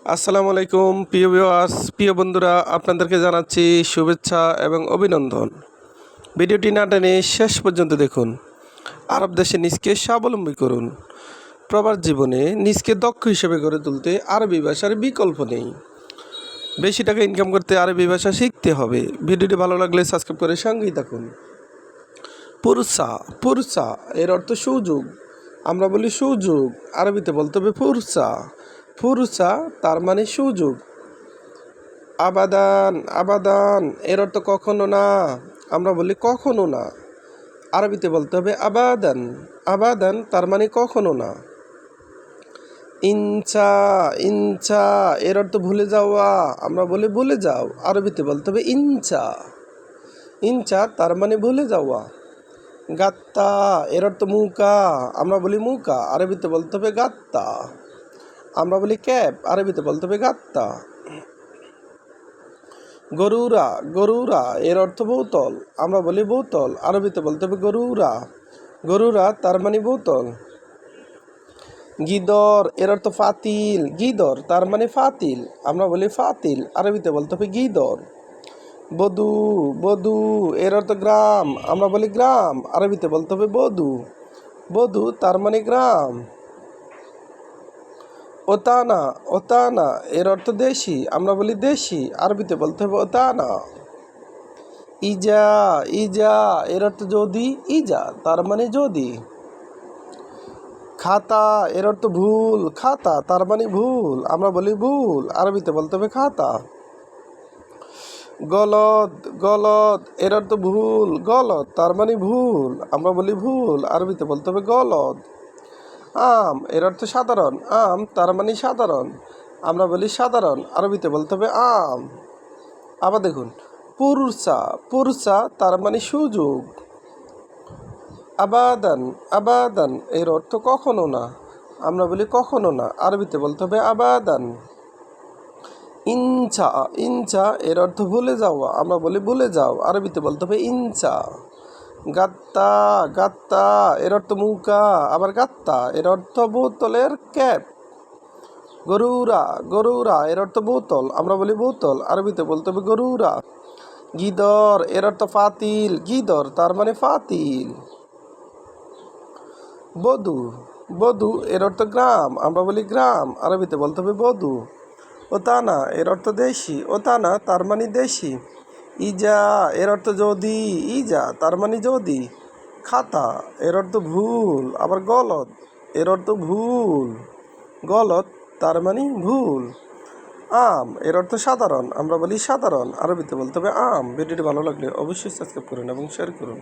আসসালামু আলাইকুম প্রিয় ভিউয়ার্স, প্রিয় বন্ধুরা, আপনাদেরকে জানাচ্ছি শুভেচ্ছা এবং অভিনন্দন। ভিডিওটি না টেনে শেষ পর্যন্ত দেখুন। আরব দেশে নিজকে স্বাবলম্বী করুন। প্রবাস জীবনে নিজকে দক্ষ হিসেবে গড়ে তুলতে আরবি ভাষার বিকল্প নেই। বেশি টাকা ইনকাম করতে আরবি ভাষা শিখতে হবে। ভিডিওটি ভালো লাগলে সাবস্ক্রাইব করে সঙ্গেই থাকুন। ফুরসা, ফুরসা এর অর্থ সুযোগ। আমরা বলি সুযোগ, আরবিতে বলতে হবে ফুরসা। ফুরসা তার মানে সুযোগ। আবাদান, আবাদান এর অর্থ কখনো না। আমরা বলি কখনো না, আরবিতে বলতে হবে আবাদান। আবাদান তার মানে কখনো না। ইনচা, ইনচা এর অর্থ ভুলে যাওয়া। আমরা বলি ভুলে যাও, আরবিতে বলতে হবে ইনচা। ইনচা তার মানে ভুলে যাওয়া। গাত্তা এর অর্থ মুকা। আমরা বলি মুকা, আরবিতে বলতে হবে গাত্তা। আমরা বলি ক্যাপ, আরবিতে বলতে হবে গাত্তা। গরুরা, গরুরা এর অর্থ বোতল। আমরা বলি বোতল, আরবিতে বলতে হবে গরুরা। গরুরা তার মানে বোতল। গিদর এর অর্থ ফাতিল। গিদর তার মানে ফাতিল। আমরা বলি ফাতিল, আরবিতে বলতে হবে গিদর। বধু, বধু এর অর্থ গ্রাম। আমরা বলি গ্রাম, আরবিতে বলতে হবে বধু। বধু তার মানে গ্রাম। ওতানা, ওতানা এর অর্থ দেশি। আমরা বলি দেশি, আরবিতে বলতে হবে ওতানা। ইজা, ইজা এর অর্থ যদি। ইজা তার মানে যদি। খাতা এর অর্থ ভুল। খাতা তার মানে ভুল। আমরা বলি ভুল, আরবিতে বলতে হবে খাতা। গলদ, গলদ এর অর্থ ভুল। গলদ তার মানে ভুল। আমরা বলি ভুল, আরবিতে বলতে হবে গলদ। আম এর অর্থ সাধারণ। আম তার মানে সাধারণ। আমরা বলি সাধারণ, আরবিতে বলতে হবে আম। আবার দেখুন, পুরসা, পুরসা তার মানে সুযোগ। আবাদান, আবাদান এর অর্থ কখনো না। আমরা বলি কখনো না, আরবিতে বলতে হবে আবাদান। ইনচা, ইনচা এর অর্থ ভুলে যাওয়া। আমরা বলি ভুলে যাও, আরবিতে বলতে হবে ইনচা। গাত্তা, গাত্তা এর অর্থ মুকা। আবার গাত্তা এর অর্থ বোতলের ক্যাপ। গরুরা, গরুরা এর অর্থ বোতল। আমরা বলি বোতল, আরবিতে বলতে হবে গরুরা। গিদর এর অর্থ ফাতিল। গিদর তার মানে ফাতিল। বধু, বধু এর অর্থ গ্রাম। আমরা বলি গ্রাম, আরবিতে বলতে হবে বধু। ওতানা এর অর্থ দেশি। ওতানা তার মানে দেশি। ইজা এর অর্থ যদি। ইজা তার মানে যদি। খাতা এর অর্থ ভুল। আবার গলদ এর অর্থ ভুল। গলদ তার মানে ভুল। আম এর অর্থ সাধারণ। আমরা বলি সাধারণ, আরবিতে বলতে হবে আম। ভিডিওটি ভালো লাগলে অবশ্যই সাবস্ক্রাইব করুন এবং শেয়ার করুন।